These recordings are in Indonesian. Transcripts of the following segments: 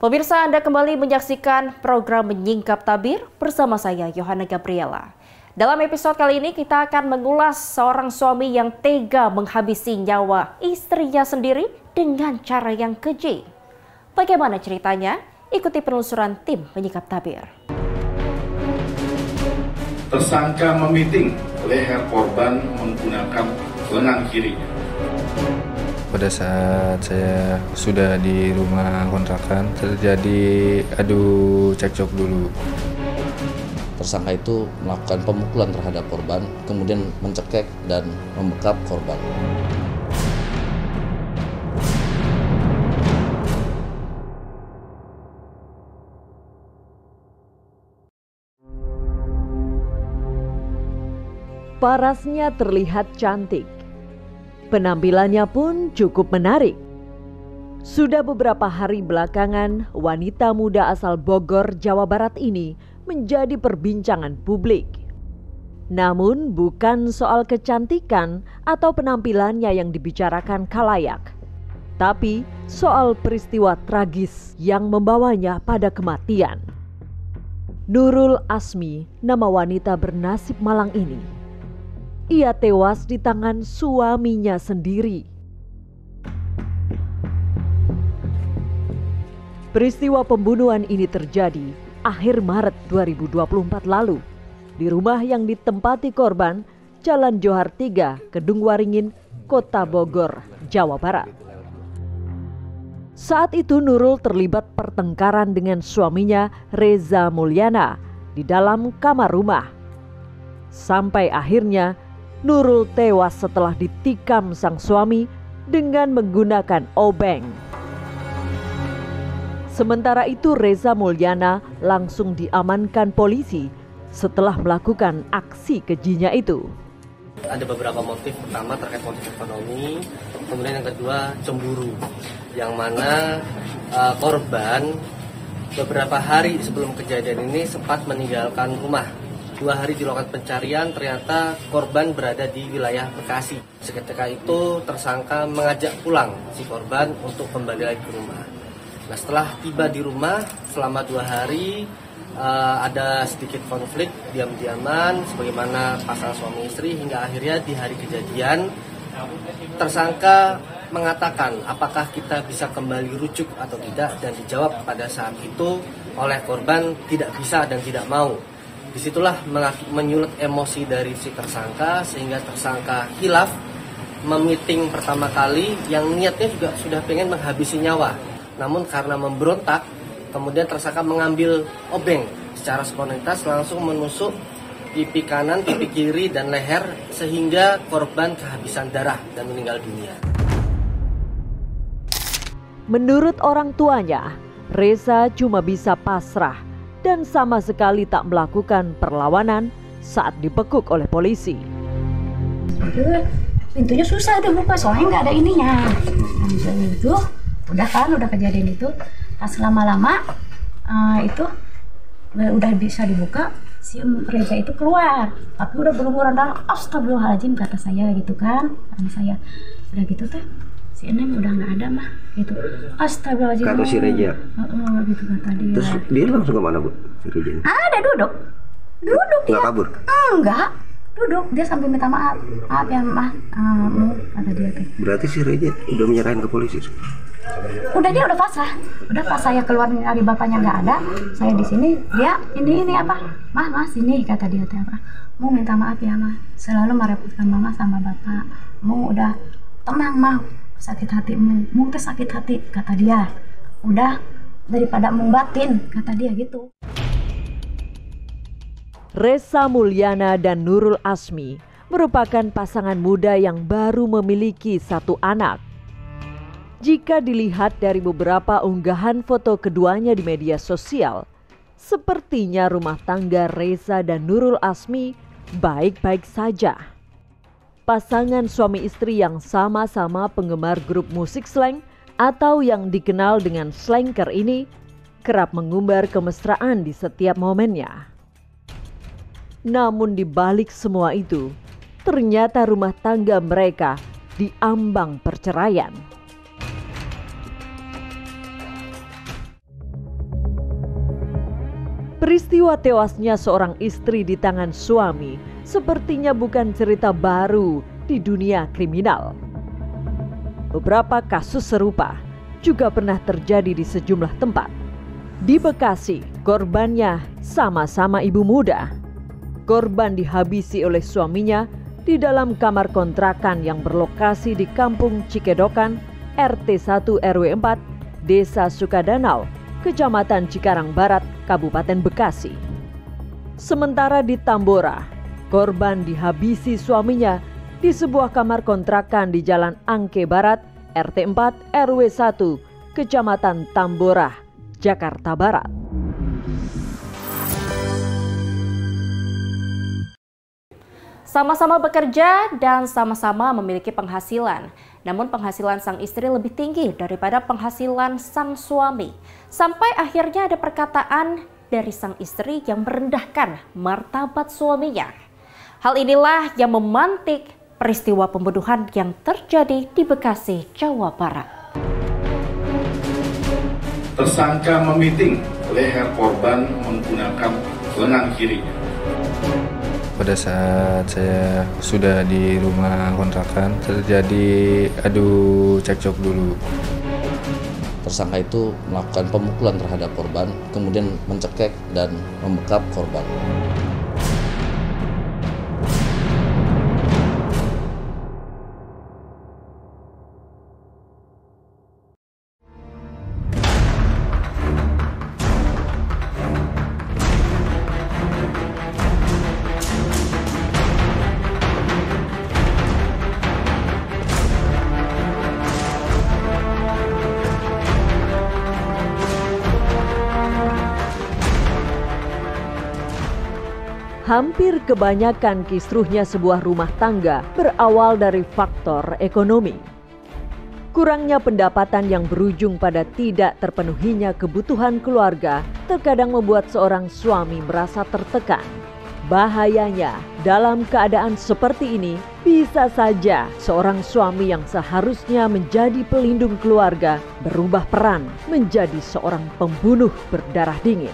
Pemirsa, Anda kembali menyaksikan program Menyingkap Tabir bersama saya, Yohana Gabriela. Dalam episode kali ini kita akan mengulas seorang suami yang tega menghabisi nyawa istrinya sendiri dengan cara yang keji. Bagaimana ceritanya? Ikuti penelusuran tim Menyingkap Tabir. Tersangka memiting leher korban menggunakan lengan kirinya. Pada saat saya sudah di rumah kontrakan, terjadi adu cekcok dulu. Tersangka itu melakukan pemukulan terhadap korban, kemudian mencekek dan membekap korban. Parasnya terlihat cantik. Penampilannya pun cukup menarik. Sudah beberapa hari belakangan, wanita muda asal Bogor, Jawa Barat ini menjadi perbincangan publik. Namun bukan soal kecantikan atau penampilannya yang dibicarakan khalayak, tapi soal peristiwa tragis yang membawanya pada kematian. Nurul Asmi, nama wanita bernasib malang ini. Ia tewas di tangan suaminya sendiri. Peristiwa pembunuhan ini terjadi akhir Maret 2024 lalu di rumah yang ditempati korban, Jalan Johar 3, Kedung Waringin, Kota Bogor, Jawa Barat. Saat itu Nurul terlibat pertengkaran dengan suaminya Reza Mulyana di dalam kamar rumah. Sampai akhirnya Nurul tewas setelah ditikam sang suami dengan menggunakan obeng. Sementara itu Reza Mulyana langsung diamankan polisi setelah melakukan aksi kejinya itu. Ada beberapa motif, pertama terkait motif ekonomi, kemudian yang kedua cemburu, yang mana korban beberapa hari sebelum kejadian ini sempat meninggalkan rumah. 2 hari dilakukan pencarian, ternyata korban berada di wilayah Bekasi. Seketika itu tersangka mengajak pulang si korban untuk kembali lagi ke rumah. Nah, setelah tiba di rumah selama 2 hari ada sedikit konflik diam-diaman sebagaimana pasangan suami istri, hingga akhirnya di hari kejadian tersangka mengatakan apakah kita bisa kembali rujuk atau tidak, dan dijawab pada saat itu oleh korban tidak bisa dan tidak mau. Disitulah menyulut emosi dari si tersangka sehingga tersangka hilaf memiting pertama kali yang niatnya juga sudah pengen menghabisi nyawa. Namun karena memberontak, kemudian tersangka mengambil obeng secara spontanitas langsung menusuk pipi kanan, pipi kiri, dan leher sehingga korban kehabisan darah dan meninggal dunia. Menurut orang tuanya, Reza cuma bisa pasrah dan sama sekali tak melakukan perlawanan saat dibekuk oleh polisi. Pintunya susah dibuka soalnya nggak ada ininya. Itu udah kejadian itu. Pas lama-lama itu udah bisa dibuka, si Reza itu keluar. Tapi udah berumuran dalam, astagfirullahaladzim kata saya gitu kan. Kata saya udah gitu teh. Si Eneng udah nggak ada mah gitu. Astagfirullahaladzim. Kata si Reza. Gitu kata dia. Terus dia langsung kemana Bu? Si Reza? Ada duduk dia. Nggak kabur? Enggak, duduk. Dia sampai minta maaf. Maaf ya mah, kata dia teh. Berarti si Reza udah menyerahin ke polisi? Dia udah pasrah. Udah pas saya keluar dari bapaknya nggak ada, saya di sini. Dia ini apa? Mah sini kata dia teh apa? Mau minta maaf ya mah. Selalu merepotkan mama sama bapak. Mau udah tenang mah. Sakit hati, mau teh sakit hati kata dia. Udah daripada mau batin kata dia gitu. Reza Mulyana dan Nurul Asmi merupakan pasangan muda yang baru memiliki 1 anak. Jika dilihat dari beberapa unggahan foto keduanya di media sosial, sepertinya rumah tangga Reza dan Nurul Asmi baik-baik saja. Pasangan suami istri yang sama-sama penggemar grup musik slang atau yang dikenal dengan slanker ini kerap mengumbar kemesraan di setiap momennya. Namun di balik semua itu, ternyata rumah tangga mereka diambang perceraian. Peristiwa tewasnya seorang istri di tangan suami sepertinya bukan cerita baru di dunia kriminal. Beberapa kasus serupa juga pernah terjadi di sejumlah tempat. Di Bekasi, korbannya sama-sama ibu muda. Korban dihabisi oleh suaminya di dalam kamar kontrakan yang berlokasi di Kampung Cikedokan, RT 1 RW 4, Desa Sukadanau, Kecamatan Cikarang Barat, Kabupaten Bekasi. Sementara di Tambora, korban dihabisi suaminya di sebuah kamar kontrakan di Jalan Angke Barat, RT 4 RW 1, Kecamatan Tambora, Jakarta Barat. Sama-sama bekerja dan sama-sama memiliki penghasilan. Namun penghasilan sang istri lebih tinggi daripada penghasilan sang suami. Sampai akhirnya ada perkataan dari sang istri yang merendahkan martabat suaminya. Hal inilah yang memantik peristiwa pembunuhan yang terjadi di Bekasi, Jawa Barat. Tersangka memiting leher korban menggunakan lengan kirinya. Pada saat saya sudah di rumah kontrakan, terjadi adu cekcok dulu. Tersangka itu melakukan pemukulan terhadap korban, kemudian mencekek dan membekap korban. Hampir kebanyakan kisruhnya sebuah rumah tangga berawal dari faktor ekonomi. Kurangnya pendapatan yang berujung pada tidak terpenuhinya kebutuhan keluarga terkadang membuat seorang suami merasa tertekan. Bahayanya, dalam keadaan seperti ini, bisa saja seorang suami yang seharusnya menjadi pelindung keluarga berubah peran menjadi seorang pembunuh berdarah dingin.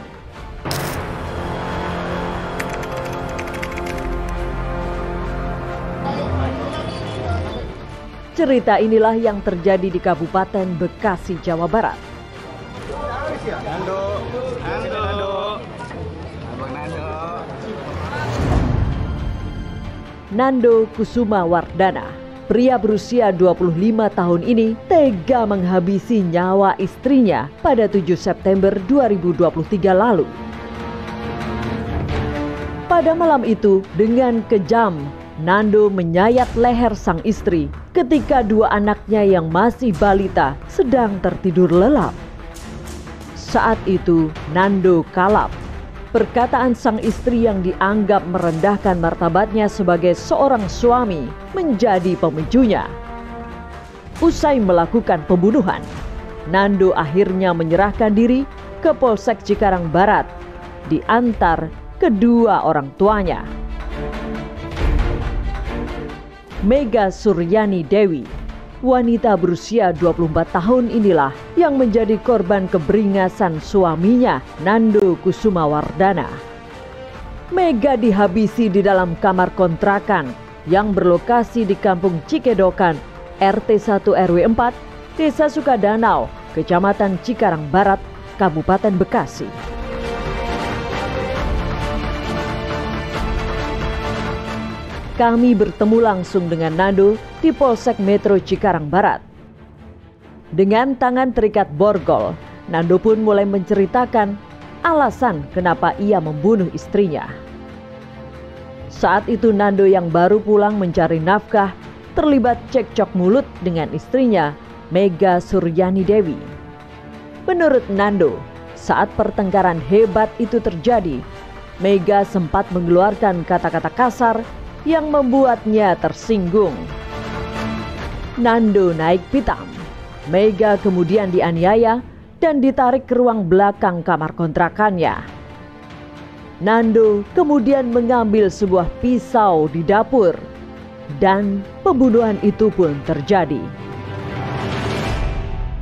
Cerita inilah yang terjadi di Kabupaten Bekasi, Jawa Barat. Nando Kusuma Wardana, pria berusia 25 tahun ini tega menghabisi nyawa istrinya pada 7 September 2023 lalu. Pada malam itu, dengan kejam, Nando menyayat leher sang istri ketika dua anaknya yang masih balita sedang tertidur lelap. Saat itu, Nando kalap. Perkataan sang istri yang dianggap merendahkan martabatnya sebagai seorang suami menjadi pemicunya. Usai melakukan pembunuhan, Nando akhirnya menyerahkan diri ke Polsek Cikarang Barat diantar kedua orang tuanya. Mega Suryani Dewi, wanita berusia 24 tahun inilah yang menjadi korban keberingasan suaminya, Nando Kusuma Wardana. Mega dihabisi di dalam kamar kontrakan yang berlokasi di Kampung Cikedokan, RT 1 RW 4, Desa Sukadanau, Kecamatan Cikarang Barat, Kabupaten Bekasi. Kami bertemu langsung dengan Nando di Polsek Metro Cikarang Barat. Dengan tangan terikat borgol, Nando pun mulai menceritakan alasan kenapa ia membunuh istrinya. Saat itu Nando yang baru pulang mencari nafkah terlibat cekcok mulut dengan istrinya, Mega Suryani Dewi. Menurut Nando, saat pertengkaran hebat itu terjadi, Mega sempat mengeluarkan kata-kata kasar yang membuatnya tersinggung. Nando naik pitam. Mega kemudian dianiaya dan ditarik ke ruang belakang kamar kontrakannya. Nando kemudian mengambil sebuah pisau di dapur dan pembunuhan itu pun terjadi.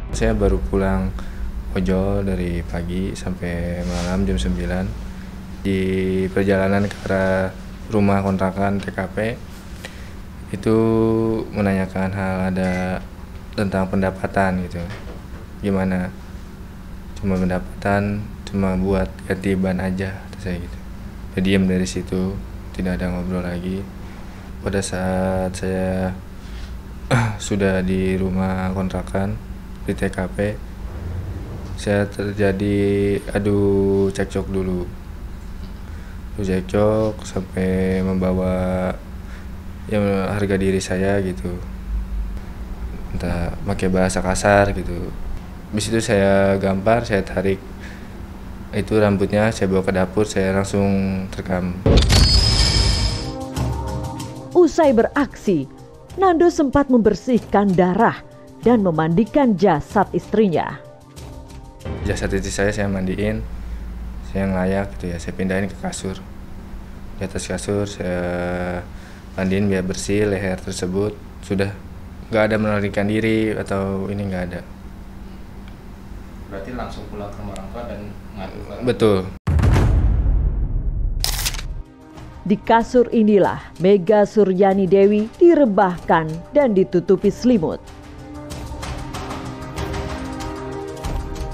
Saya baru pulang ojol dari pagi sampai malam jam 9. Di perjalanan ke arah rumah kontrakan TKP itu menanyakan hal ada tentang pendapatan gitu. Gimana? Cuma pendapatan, cuma buat ganti ban aja, kata saya gitu. Saya diam dari situ, tidak ada ngobrol lagi. Pada saat saya sudah di rumah kontrakan di TKP, saya terjadi adu cekcok dulu. Cekcok sampai membawa harga diri saya gitu, entah pakai bahasa kasar gitu. Habis itu saya gampar, saya tarik itu rambutnya, saya bawa ke dapur, saya langsung terekam. Usai beraksi, Nando sempat membersihkan darah dan memandikan jasad istrinya. Jasad istri saya mandiin, saya ngelayak gitu ya, saya pindahin ke kasur. Di atas kasur saya mandiin biar bersih leher tersebut. Sudah nggak ada melarikan diri atau ini nggak ada. Berarti langsung pulang ke rumah orang tua dan ngadu. Betul. Di kasur inilah Mega Suryani Dewi direbahkan dan ditutupi selimut.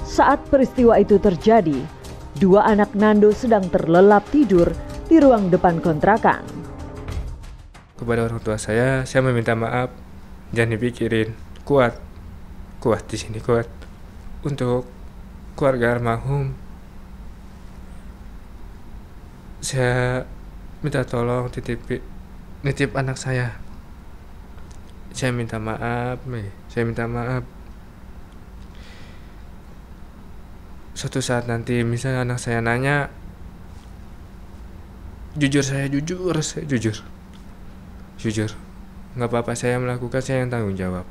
Saat peristiwa itu terjadi, dua anak Nando sedang terlelap tidur di ruang depan kontrakan. Kepada orang tua saya meminta maaf. Jangan dipikirin, kuat di sini, kuat untuk keluarga almarhum. Saya minta tolong nitip anak saya. Saya minta maaf. Suatu saat nanti misalnya anak saya nanya, jujur, nggak apa-apa, saya melakukan, saya yang tanggung jawab.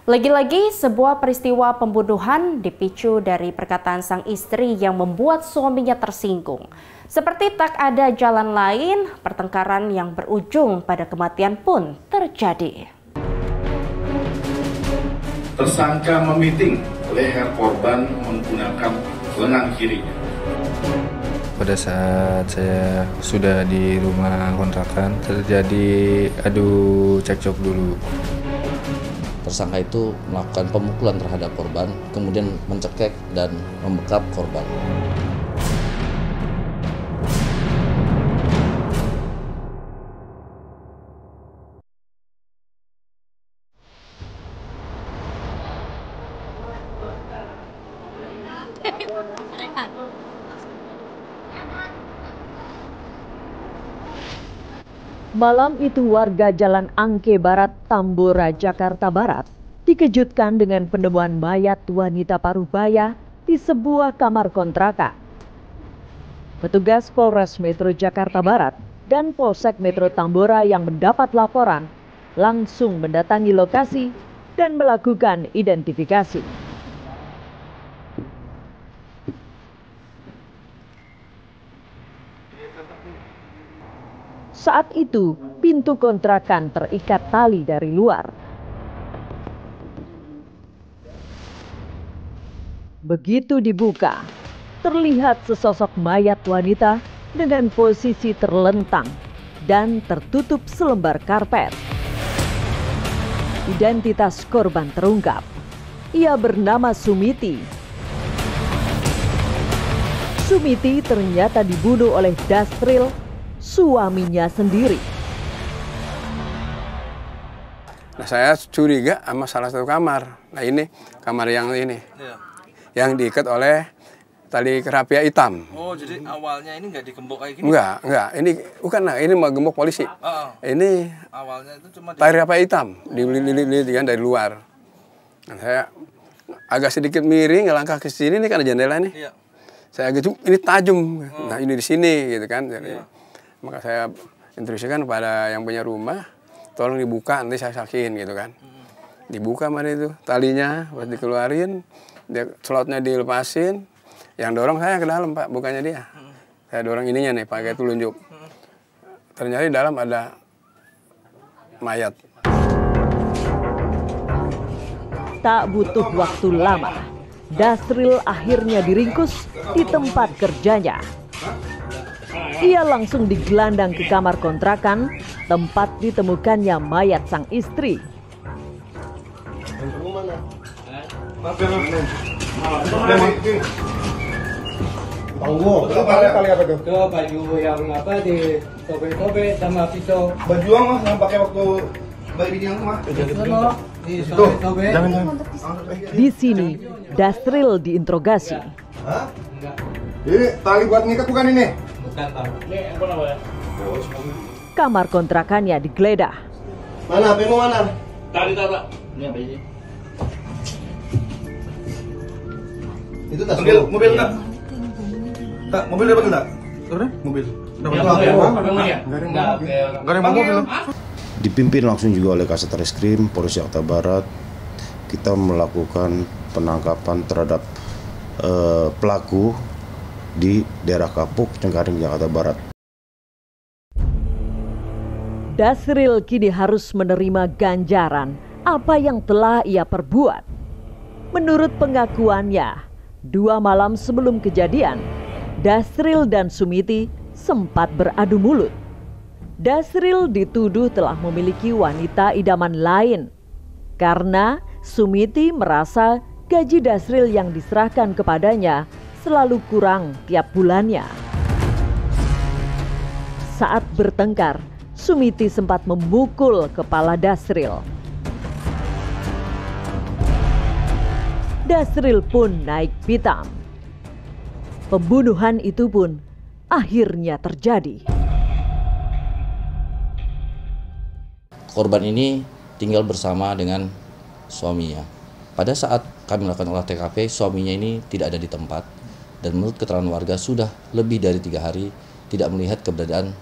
Lagi-lagi sebuah peristiwa pembunuhan dipicu dari perkataan sang istri yang membuat suaminya tersinggung. Seperti tak ada jalan lain, pertengkaran yang berujung pada kematian pun terjadi. Tersangka memiting leher korban menggunakan lengan kirinya. Pada saat saya sudah di rumah kontrakan, terjadi adu cekcok dulu. Tersangka itu melakukan pemukulan terhadap korban, kemudian mencekek dan membekap korban. Malam itu warga Jalan Angke Barat, Tambora, Jakarta Barat dikejutkan dengan penemuan mayat wanita Parubaya di sebuah kamar kontrakan. Petugas Polres Metro Jakarta Barat dan Polsek Metro Tambora yang mendapat laporan langsung mendatangi lokasi dan melakukan identifikasi. Saat itu, pintu kontrakan terikat tali dari luar. Begitu dibuka, terlihat sesosok mayat wanita dengan posisi terlentang dan tertutup selembar karpet. Identitas korban terungkap. Ia bernama Sumiti. Sumiti ternyata dibunuh oleh Dasril, suaminya sendiri. Nah, saya curiga sama salah satu kamar. Nah, ini kamar yang ini, yang diikat oleh tali kerapia hitam. Oh, jadi awalnya ini nggak digembok kayak gini? Enggak. Ini bukan, nah, ini mau gembok polisi. Ini awalnya itu cuma tali kerapia hitam, dilihat dari luar. Nah, saya agak sedikit miring, langkah ke sini, ini kan ada jendela nih. Iya. Saya agak ini tajam. Nah, ini di sini gitu kan. Jadi, maka saya instruksikan kepada yang punya rumah, tolong dibuka, nanti saya saksiin gitu kan. Dibuka mana itu talinya, pas dikeluarin, slotnya dilepasin, yang dorong saya ke dalam, Pak, bukannya dia. Saya dorong ininya nih, pakai telunjuk. Ternyata di dalam ada mayat. Tak butuh waktu lama, Dasril akhirnya diringkus di tempat kerjanya. Ia langsung digelandang ke kamar kontrakan, tempat ditemukannya mayat sang istri. Tunggu, itu kali apa tuh? Itu baju yang apa di sobek-sobek sama pisau. Baju mah yang pakai waktu bayi di rumah. Di sini, Dasril diinterogasi. Hah? Ini tali buat ngikat bukan ini? Bukan, Pak. Kamar kontrakannya digeledah. Mana? HP-mu mana? Tadi, Pak. Ini apa ini? Itu tas mobil enggak? Tak, mobil dapat enggak? Turun? Mobil. Dapat enggak? Enggak ada mobil. Dipimpin langsung juga oleh Kasat Reskrim Polres Jakarta Barat. Kita melakukan penangkapan terhadap pelaku di daerah Kapuk, Cengkareng, Jakarta Barat. Dasril kini harus menerima ganjaran apa yang telah ia perbuat. Menurut pengakuannya, 2 malam sebelum kejadian, Dasril dan Sumiti sempat beradu mulut. Dasril dituduh telah memiliki wanita idaman lain karena Sumiti merasa gaji Dasril yang diserahkan kepadanya selalu kurang tiap bulannya. Saat bertengkar, Sumiti sempat memukul kepala Dasril. Dasril pun naik pitam. Pembunuhan itu pun akhirnya terjadi. Korban ini tinggal bersama dengan suaminya. Pada saat kami melakukan olah TKP, suaminya ini tidak ada di tempat. Dan menurut keterangan warga sudah lebih dari 3 hari tidak melihat keberadaan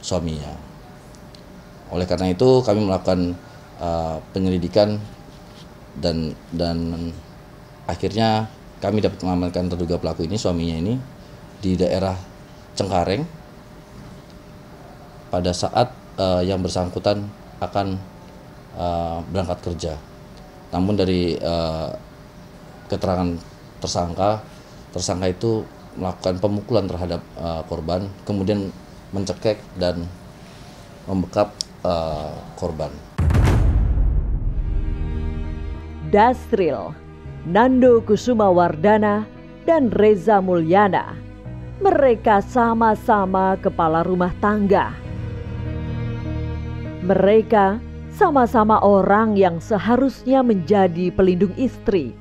suaminya. Oleh karena itu kami melakukan penyelidikan dan akhirnya kami dapat mengamankan terduga pelaku ini, suaminya ini, di daerah Cengkareng pada saat yang bersangkutan akan berangkat kerja. Namun dari keterangan tersangka itu melakukan pemukulan terhadap korban, kemudian mencekek dan membekap korban. Dasril, Nando Kusumawardana, dan Reza Mulyana. Mereka sama-sama kepala rumah tangga. Mereka sama-sama orang yang seharusnya menjadi pelindung istri,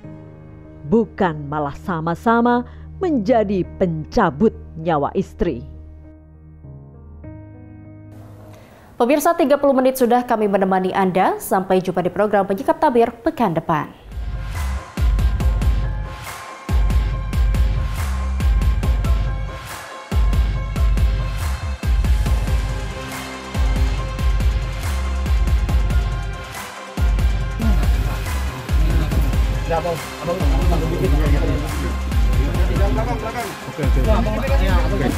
bukan malah sama-sama menjadi pencabut nyawa istri. Pemirsa, 30 menit sudah kami menemani Anda. Sampai jumpa di program Penyikap Tabir pekan depan. Belakang. Oke.